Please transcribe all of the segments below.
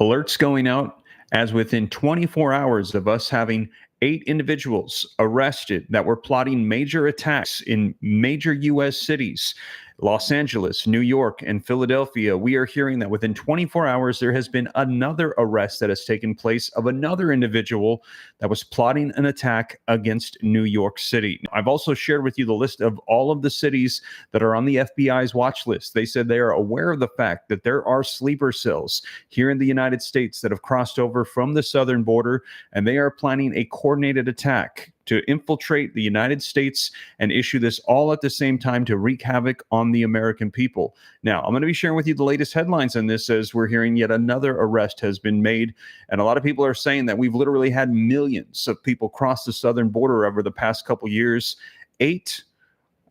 Alerts going out as within 24 hours of us having 8 individuals arrested that were plotting major attacks in major U.S. cities, Los Angeles, New York, and Philadelphia. We are hearing that within 24 hours, there has been another arrest that has taken place of another individual that was plotting an attack against New York City. I've also shared with you the list of all of the cities that are on the FBI's watch list. They said they are aware of the fact that there are sleeper cells here in the United States that have crossed over from the southern border, and they are planning a coordinated attack to infiltrate the United States and issue this all at the same time to wreak havoc on the American people. Now, I'm going to be sharing with you the latest headlines on this as we're hearing yet another arrest has been made. And a lot of people are saying that we've literally had millions of people cross the southern border over the past couple years. 8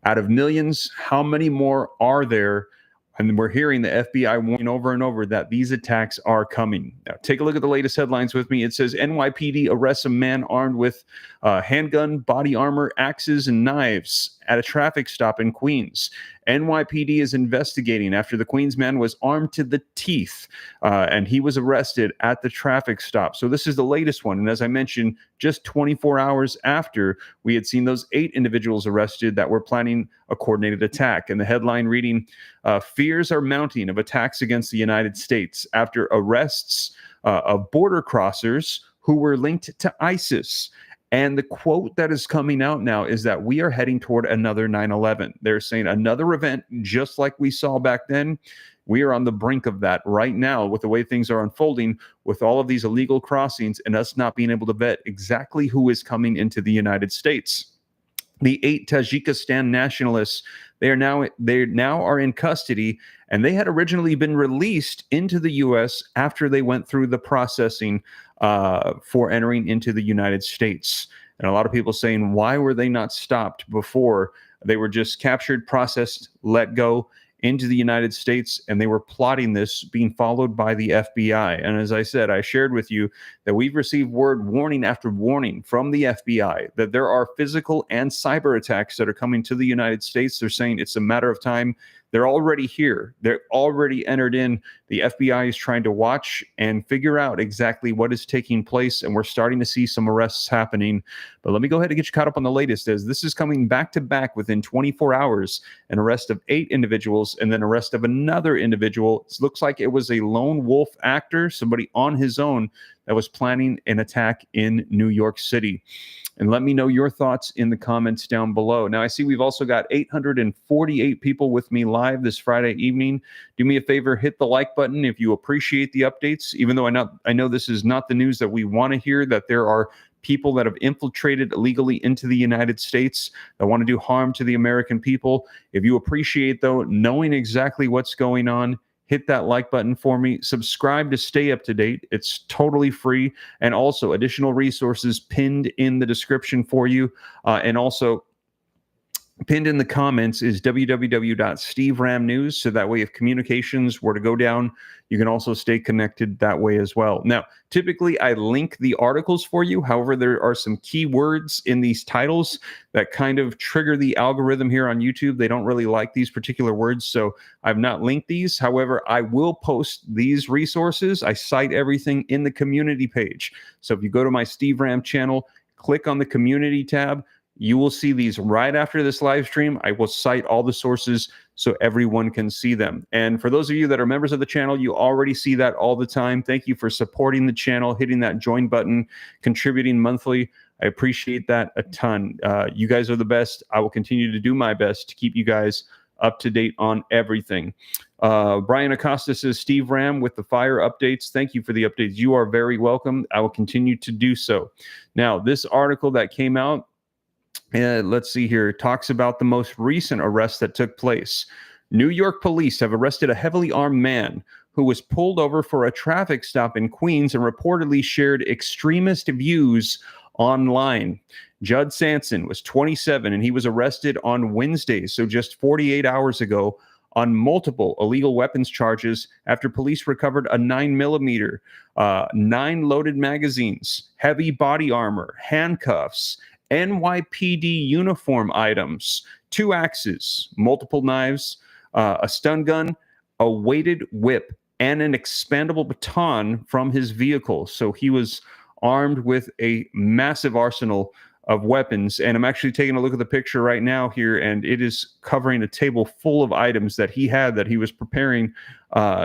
out of millions. How many more are there? And we're hearing the FBI warning over and over that these attacks are coming. Now, take a look at the latest headlines with me. It says NYPD arrests a man armed with handgun, body armor, axes, and knives at a traffic stop in Queens. NYPD is investigating after the Queens man was armed to the teeth, and he was arrested at the traffic stop. So this is the latest one. And as I mentioned, just 24 hours after we had seen those 8 individuals arrested that were planning a coordinated attack. And the headline reading, fears are mounting of attacks against the United States after arrests of border crossers who were linked to ISIS. And the quote that is coming out now is that we are heading toward another 9/11. They're saying another event just like we saw back then. We are on the brink of that right now with the way things are unfolding with all of these illegal crossings and us not being able to vet exactly who is coming into the United States. The 8 Tajikistan nationalists, they now are in custody, and they had originally been released into the U.S. after they went through the processing for entering into the United States. And a lot of people saying, why were they not stopped before? They were just captured, processed, let go into the United States, and they were plotting this, being followed by the FBI. And as I said, I shared with you that we've received warning after warning from the FBI that there are physical and cyber attacks that are coming to the United States. They're saying it's a matter of time. They're already here. They're already entered in. The FBI is trying to watch and figure out exactly what is taking place, and we're starting to see some arrests happening. But let me go ahead and get you caught up on the latest, as this is coming back to back within 24 hours, an arrest of 8 individuals and then arrest of another individual. It looks like it was a lone wolf actor, somebody on his own that was planning an attack in New York City. And let me know your thoughts in the comments down below. Now, I see we've also got 848 people with me live this Friday evening. Do me a favor, hit the like button if you appreciate the updates, even though I know this is not the news that we want to hear, that there are people that have infiltrated illegally into the United States that want to do harm to the American people. If you appreciate, though, knowing exactly what's going on, hit that like button for me. Subscribe to stay up to date. It's totally free. And also additional resources pinned in the description for you. And also pinned in the comments is www.steveramnews. So that way, if communications were to go down, you can also stay connected that way as well. Now, typically I link the articles for you. However, there are some keywords in these titles that kind of trigger the algorithm here on YouTube. They don't really like these particular words, so I've not linked these. However, I will post these resources. I cite everything in the community page. So if you go to my Steve Ram channel, click on the community tab, you will see these right after this live stream. I will cite all the sources so everyone can see them. And for those of you that are members of the channel, you already see that all the time. Thank you for supporting the channel, hitting that join button, contributing monthly. I appreciate that a ton. You guys are the best. I will continue to do my best to keep you guys up to date on everything. Brian Acosta says, Steve Ram with the fire updates. Thank you for the updates. You are very welcome. I will continue to do so. Now, this article that came out, let's see here, talks about the most recent arrest that took place. New York police have arrested a heavily armed man who was pulled over for a traffic stop in Queens and reportedly shared extremist views online. Judd Sanson was 27, and he was arrested on Wednesday, so just 48 hours ago, on multiple illegal weapons charges after police recovered a 9mm, 9 loaded magazines, heavy body armor, handcuffs, NYPD uniform items, 2 axes, multiple knives, a stun gun, a weighted whip, and an expandable baton from his vehicle. So he was armed with a massive arsenal of weapons. And I'm actually taking a look at the picture right now here, and it is covering a table full of items that he had that he was preparing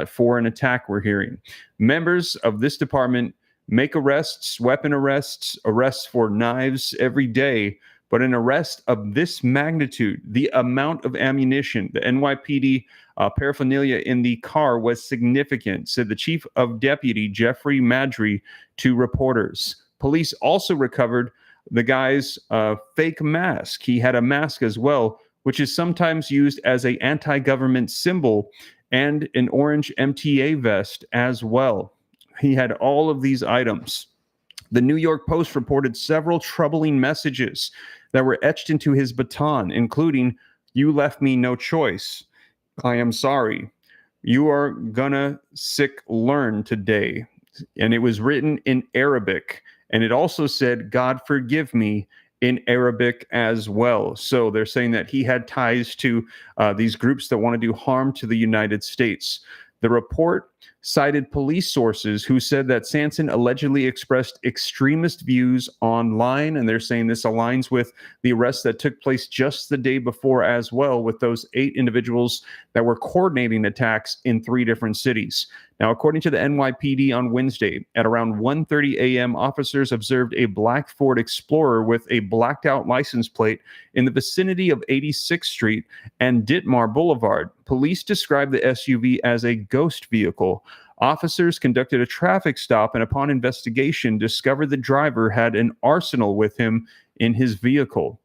for an attack, we're hearing. Members of this department make arrests, weapon arrests, arrests for knives every day. But an arrest of this magnitude, the amount of ammunition, the NYPD paraphernalia in the car was significant, said the chief of deputy, Jeffrey Madry, to reporters. Police also recovered the guy's fake mask. He had a mask as well, which is sometimes used as an anti-government symbol, and an orange MTA vest as well. He had all of these items. The New York Post reported several troubling messages that were etched into his baton, including, "You left me no choice. I am sorry. You are gonna sick learn today." And it was written in Arabic. And it also said, "God forgive me," in Arabic as well. So they're saying that he had ties to these groups that want to do harm to the United States. The report cited police sources who said that Sanson allegedly expressed extremist views online, and they're saying this aligns with the arrest that took place just the day before as well, with those 8 individuals that were coordinating attacks in 3 different cities. Now, according to the NYPD on Wednesday, at around 1:30 a.m., officers observed a black Ford Explorer with a blacked out license plate in the vicinity of 86th Street and Ditmar Boulevard. Police described the SUV as a ghost vehicle. Officers conducted a traffic stop and, upon investigation, discovered the driver had an arsenal with him in his vehicle.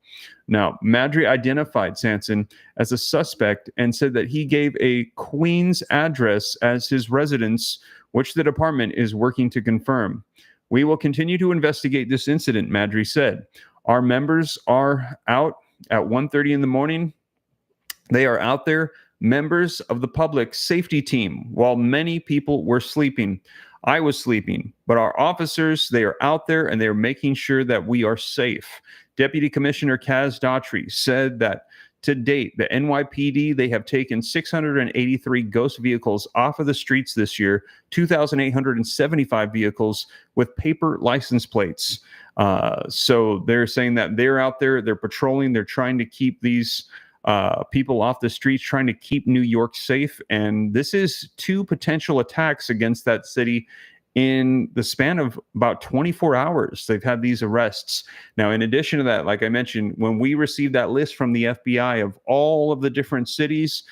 Now, Madry identified Sanson as a suspect and said that he gave a Queens address as his residence, which the department is working to confirm. "We will continue to investigate this incident," Madry said. "Our members are out at 1:30 in the morning. They are out there, members of the public safety team, while many people were sleeping. I was sleeping, but our officers, they are out there and they're making sure that we are safe." Deputy Commissioner Kaz Daughtry said that to date, the NYPD, they have taken 683 ghost vehicles off of the streets this year, 2,875 vehicles with paper license plates. So they're saying that they're out there, they're patrolling, they're trying to keep these people off the streets, trying to keep New York safe. And this is 2 potential attacks against that city in the span of about 24 hours. They've had these arrests. Now, in addition to that, like I mentioned, when we received that list from the FBI of all of the different cities,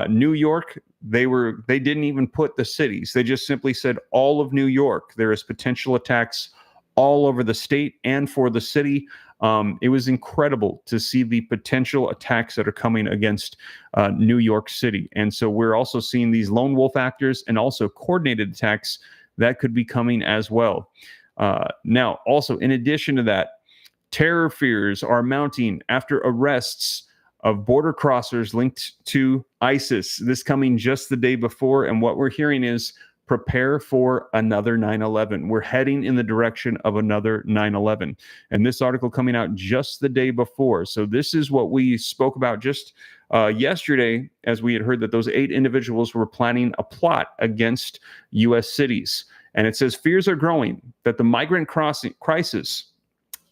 New York, they didn't even put the cities. They just simply said all of New York. There is potential attacks all over the state and for the city. It was incredible to see the potential attacks that are coming against New York City. And so we're also seeing these lone wolf actors and also coordinated attacks that could be coming as well. Now, also, in addition to that, terror fears are mounting after arrests of border crossers linked to ISIS. This coming just the day before. And what we're hearing is, prepare for another 9/11. We're heading in the direction of another 9/11. And this article coming out just the day before. So this is what we spoke about just yesterday, as we had heard that those 8 individuals were planning a plot against U.S. cities. And it says, fears are growing that the migrant crisis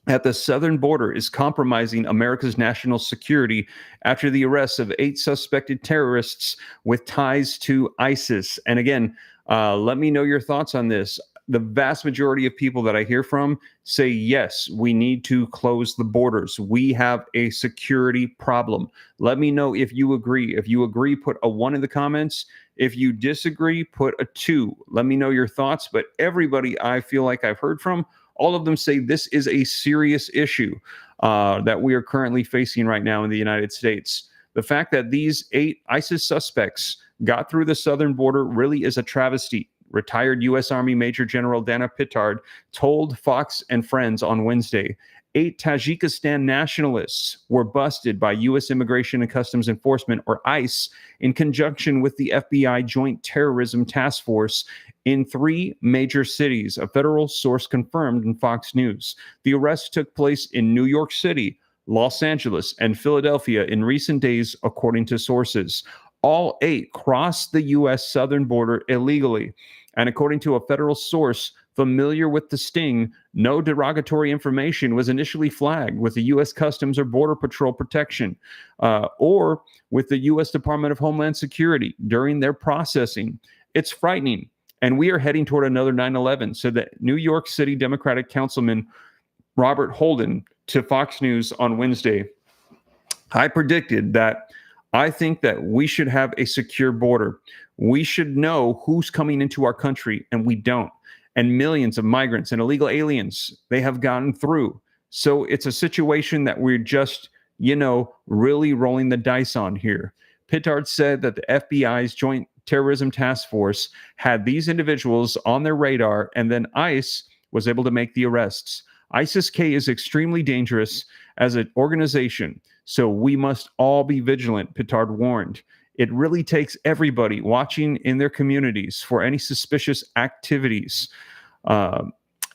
at the southern border is compromising America's national security after the arrests of 8 suspected terrorists with ties to ISIS. And again, let me know your thoughts on this. The vast majority of people that I hear from say, yes, we need to close the borders. We have a security problem. Let me know if you agree. If you agree, put a 1 in the comments. If you disagree, put a 2. Let me know your thoughts. But everybody I feel like I've heard from, all of them say this is a serious issue that we are currently facing right now in the United States. The fact that these 8 ISIS suspects got through the southern border really is a travesty. Retired U.S. Army Major General Dana Pittard told Fox and Friends on Wednesday, 8 Tajikistan nationalists were busted by U.S. Immigration and Customs Enforcement, or ICE, in conjunction with the FBI Joint Terrorism Task Force in 3 major cities, a federal source confirmed in Fox News. The arrest took place in New York City, Los Angeles, and Philadelphia in recent days, according to sources. all 8 crossed the U.S. southern border illegally. And according to a federal source familiar with the sting, no derogatory information was initially flagged with the U.S. Customs or Border Patrol protection or with the U.S. Department of Homeland Security during their processing. It's frightening. And we are heading toward another 9/11, said that New York City Democratic Councilman Robert Holden to Fox News on Wednesday. I predicted that I think that we should have a secure border. We should know who's coming into our country, and we don't. And millions of migrants and illegal aliens, they have gotten through. So it's a situation that we're just, really rolling the dice on here. Pittard said that the FBI's Joint Terrorism Task Force had these individuals on their radar, and then ICE was able to make the arrests. ISIS-K is extremely dangerous as an organization, so we must all be vigilant, Pittard warned. It really takes everybody watching in their communities for any suspicious activities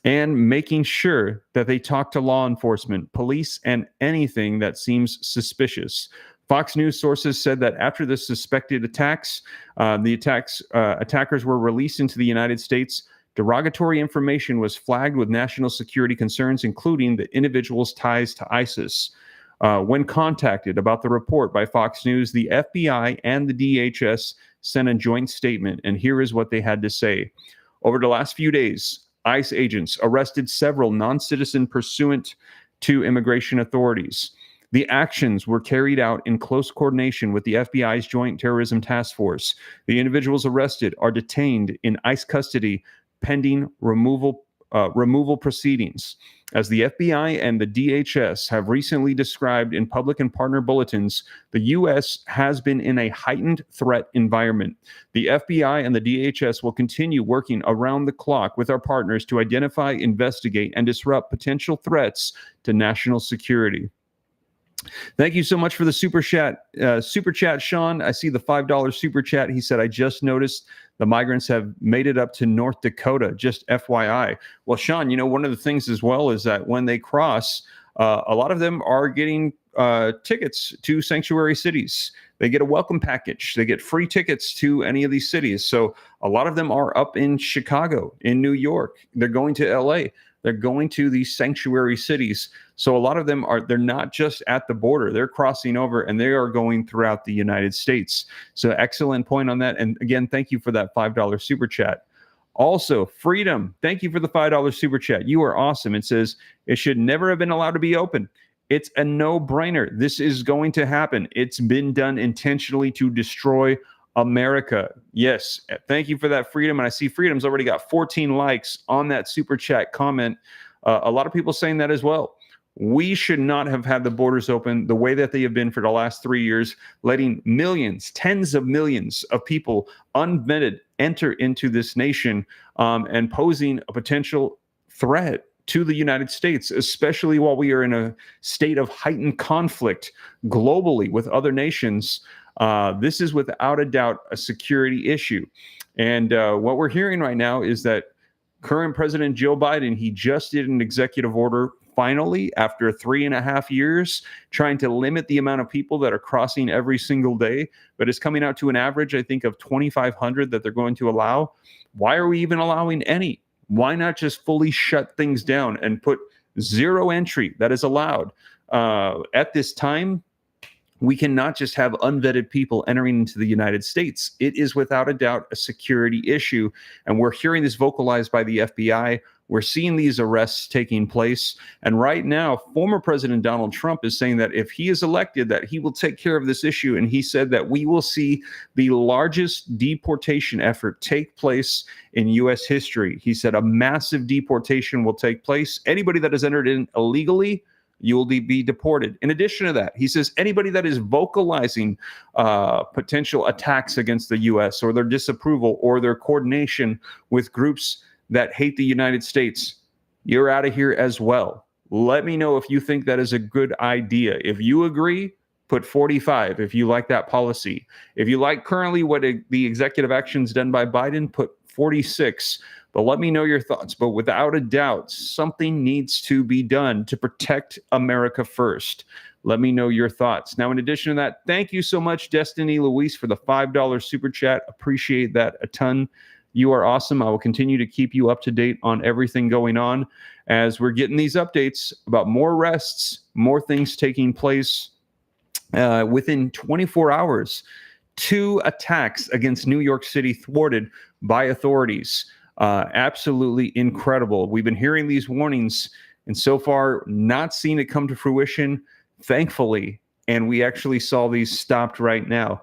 and making sure that they talk to law enforcement, police, and anything that seems suspicious. Fox News sources said that after the suspected attacks, attackers were released into the United States. Derogatory information was flagged with national security concerns, including the individual's ties to ISIS. When contacted about the report by Fox News, the FBI and the DHS sent a joint statement, and here is what they had to say. Over the last few days, ICE agents arrested several non-citizens pursuant to immigration authorities. The actions were carried out in close coordination with the FBI's Joint Terrorism Task Force. The individuals arrested are detained in ICE custody pending removal proceedings. As the FBI and the DHS have recently described in public and partner bulletins, the U.S. has been in a heightened threat environment. The FBI and the DHS will continue working around the clock with our partners to identify, investigate, and disrupt potential threats to national security. Thank you so much for the super chat, Sean. I see the $5 super chat. He said, I just noticed the migrants have made it up to North Dakota, just FYI. Well, Sean, one of the things as well is that when they cross, a lot of them are getting tickets to sanctuary cities. They get a welcome package. They get free tickets to any of these cities. So a lot of them are up in Chicago, in New York. They're going to LA. They're going to these sanctuary cities. So a lot of them they're not just at the border. They're crossing over and they are going throughout the United States. So excellent point on that. And again, thank you for that $5 super chat. Also, Freedom, thank you for the $5 super chat. You are awesome. It says, it should never have been allowed to be open. It's a no-brainer. This is going to happen. It's been done intentionally to destroy America. Yes. Thank you for that, Freedom. And I see Freedom's already got 14 likes on that super chat comment. A lot of people saying that as well. We should not have had the borders open the way that they have been for the last 3 years, letting millions, tens of millions of people unvetted enter into this nation and posing a potential threat to the United States, especially while we are in a state of heightened conflict globally with other nations. This is without a doubt a security issue. And what we're hearing right now is that current President Joe Biden, he just did an executive order finally after 3.5 years, trying to limit the amount of people that are crossing every single day. But it's coming out to an average, I think, of 2,500 that they're going to allow. Why are we even allowing any? Why not just fully shut things down and put zero entry that is allowed? At this time, we cannot just have unvetted people entering into the United States. It is without a doubt a security issue. And we're hearing this vocalized by the FBI. We're seeing these arrests taking place. And right now, former President Donald Trump is saying that if he is elected, that he will take care of this issue. And he said that we will see the largest deportation effort take place in U.S. history. He said a massive deportation will take place. Anybody that has entered in illegally, you will be deported. In addition to that, he says anybody that is vocalizing potential attacks against the U.S. or their disapproval or their coordination with groups that hate the United States, you're out of here as well. Let me know if you think that is a good idea. If you agree, put 45 if you like that policy. If you like currently what the executive actions done by Biden, put 46. But let me know your thoughts. But without a doubt, something needs to be done to protect America first. Let me know your thoughts. Now, in addition to that, thank you so much, Destiny Luis, for the $5 super chat. Appreciate that a ton. You are awesome. I will continue to keep you up to date on everything going on as we're getting these updates about more arrests, more things taking place. Within 24 hours, 2 attacks against New York City thwarted by authorities. Absolutely incredible. We've been hearing these warnings and so far not seen it come to fruition, thankfully. And we actually saw these stopped right now.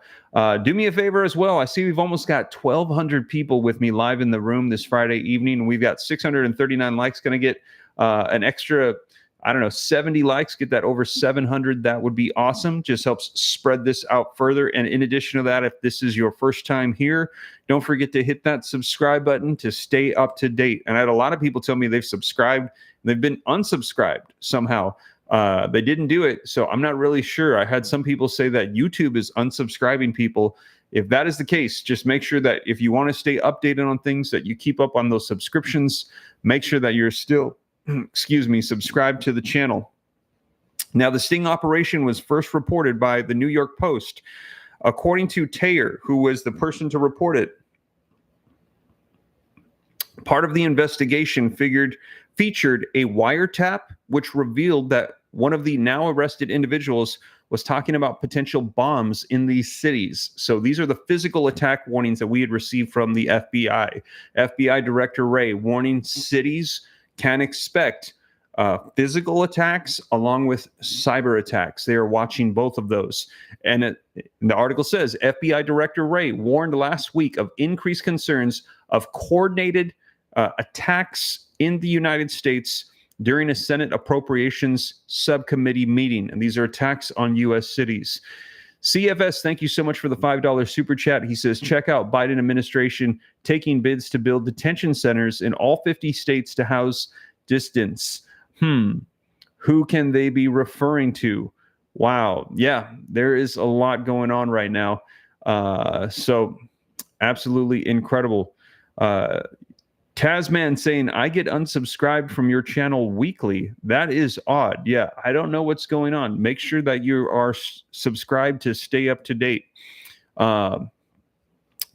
Do me a favor as well. I see we've almost got 1,200 people with me live in the room this Friday evening. We've got 639 likes. Going to get an extra, 70 likes, get that over 700. That would be awesome. Just helps spread this out further. And in addition to that, if this is your first time here, don't forget to hit that subscribe button to stay up to date. And I had a lot of people tell me they've subscribed, they've been unsubscribed somehow. They didn't do it, so I'm not really sure. I had some people say that YouTube is unsubscribing people. If that is the case, just make sure that if you want to stay updated on things, that you keep up on those subscriptions. Make sure that you're still, subscribed to the channel. Now, the sting operation was first reported by the New York Post. According to Taylor, who was the person to report it, part of the investigation featured a wiretap, which revealed that one of the now arrested individuals was talking about potential bombs in these cities. So these are the physical attack warnings that we had received from the FBI. FBI Director Wray warning cities can expect physical attacks along with cyber attacks. They are watching both of those. And the article says FBI Director Wray warned last week of increased concerns of coordinated attacks in the United States during a Senate Appropriations Subcommittee meeting. And these are attacks on U.S. cities. CFS, thank you so much for the $5 super chat. He says, check out Biden administration taking bids to build detention centers in all 50 states to house dissidents. Who can they be referring to? Wow. Yeah, there is a lot going on right now. So absolutely incredible. Tasman saying, I get unsubscribed from your channel weekly. That is odd. Yeah, I don't know what's going on. Make sure that you are subscribed to stay up to date. So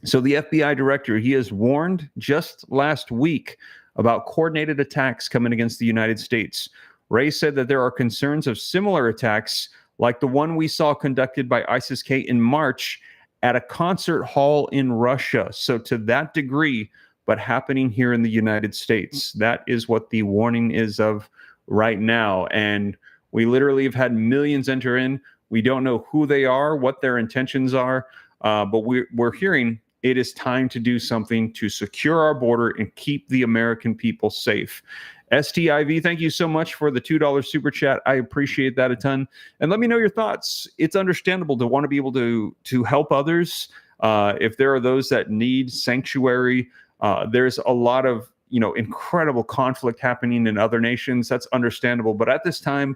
the FBI director, he has warned just last week about coordinated attacks coming against the United States. Wray said that there are concerns of similar attacks like the one we saw conducted by ISIS-K in March at a concert hall in Russia. So to that degree, but happening here in the United States. That is what the warning is of right now. And we literally have had millions enter in. We don't know who they are, what their intentions are, but we're hearing it is time to do something to secure our border and keep the American people safe. STIV, thank you so much for the $2 super chat. I appreciate that a ton. And let me know your thoughts. It's understandable to want to be able to help others. If there are those that need sanctuary, there's a lot of, incredible conflict happening in other nations. That's understandable. But at this time,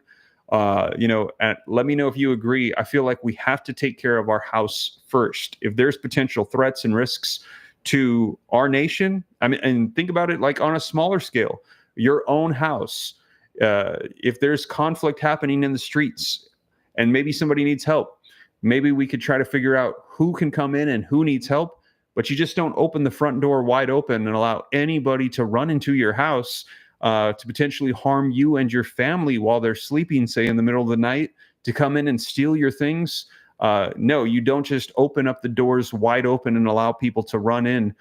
let me know if you agree. I feel like we have to take care of our house first. If there's potential threats and risks to our nation, and think about it like on a smaller scale, your own house. If there's conflict happening in the streets and maybe somebody needs help, maybe we could try to figure out who can come in and who needs help. But you just don't open the front door wide open and allow anybody to run into your house to potentially harm you and your family while they're sleeping, say in the middle of the night, to come in and steal your things. No, you don't just open up the doors wide open and allow people to run in.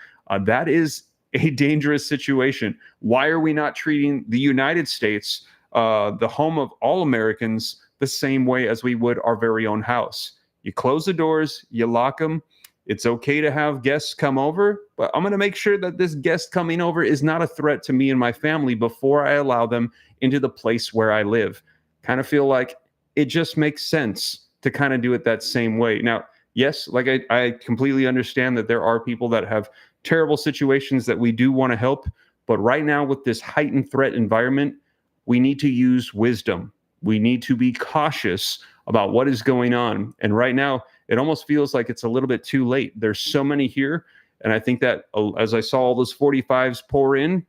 That is a dangerous situation. Why are we not treating the United States, the home of all Americans, the same way as we would our very own house? You close the doors, you lock them. It's okay to have guests come over, but I'm going to make sure that this guest coming over is not a threat to me and my family before I allow them into the place where I live. Kind of feel like it just makes sense to kind of do it that same way. Now, yes, like I completely understand that there are people that have terrible situations that we do want to help, but right now with this heightened threat environment, we need to use wisdom. We need to be cautious about what is going on. And right now, it almost feels like it's a little bit too late. There's so many here. And I think that as I saw all those 45s pour in,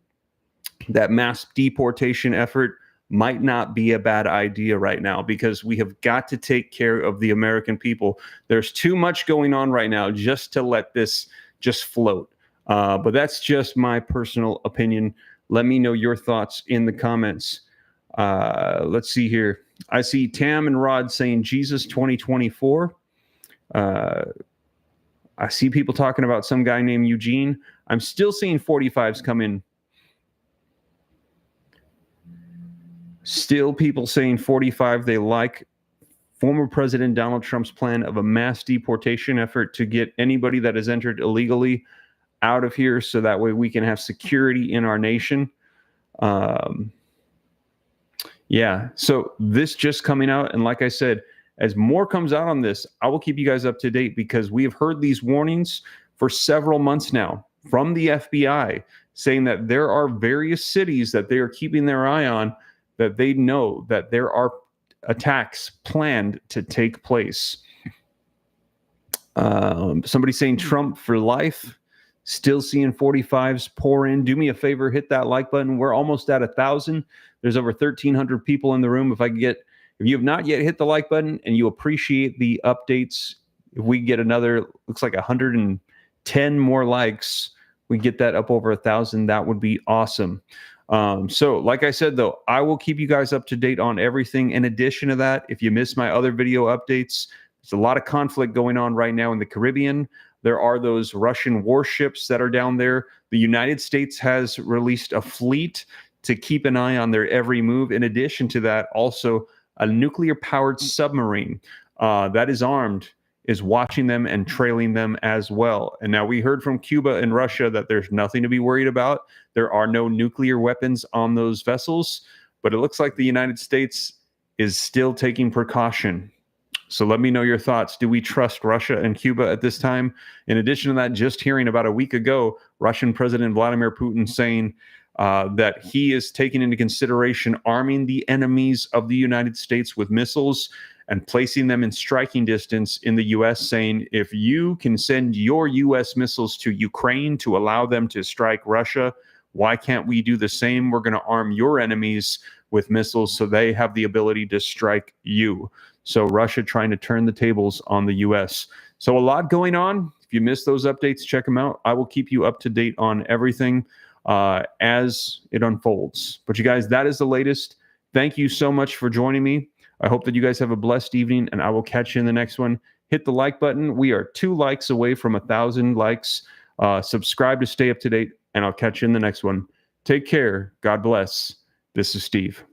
that mass deportation effort might not be a bad idea right now, because we have got to take care of the American people. There's too much going on right now just to let this just float. But that's just my personal opinion. Let me know your thoughts in the comments. Let's see here. I see Tam and Rod saying Jesus 2024. I see people talking about some guy named Eugene. I'm still seeing 45s come in. Still people saying 45. They like former President Donald Trump's plan of a mass deportation effort to get anybody that has entered illegally out of here, so that way we can have security in our nation. Yeah, so this just coming out, and like I said, as more comes out on this, I will keep you guys up to date, because we have heard these warnings for several months now from the FBI saying that there are various cities that they are keeping their eye on, that they know that there are attacks planned to take place. Somebody saying Trump for life. Still seeing 45s pour in. Do me a favor, hit that like button. We're almost at 1,000. There's over 1,300 people in the room. If you have not yet hit the like button and you appreciate the updates, if we get another, looks like 110 more likes, we get that up over 1,000. That would be awesome. So like I said, though, I will keep you guys up to date on everything. In addition to that, if you missed my other video updates, there's a lot of conflict going on right now in the Caribbean. There are those Russian warships that are down there. The United States has released a fleet to keep an eye on their every move. In addition to that, also a nuclear-powered submarine that is armed is watching them and trailing them as well. And now we heard from Cuba and Russia that there's nothing to be worried about. There are no nuclear weapons on those vessels, but it looks like the United States is still taking precaution. So let me know your thoughts. Do we trust Russia and Cuba at this time? In addition to that, just hearing about a week ago, Russian President Vladimir Putin saying that he is taking into consideration arming the enemies of the United States with missiles and placing them in striking distance in the U.S., saying, if you can send your U.S. missiles to Ukraine to allow them to strike Russia, why can't we do the same? We're going to arm your enemies with missiles so they have the ability to strike you. So Russia trying to turn the tables on the U.S. So a lot going on. If you missed those updates, check them out. I will keep you up to date on everything as it unfolds. But you guys, that is the latest. Thank you so much for joining me. I hope that you guys have a blessed evening, and I will catch you in the next one. Hit the like button. We are 2 likes away from 1,000 likes. Subscribe to stay up to date, and I'll catch you in the next one. Take care. God bless. This is Steve.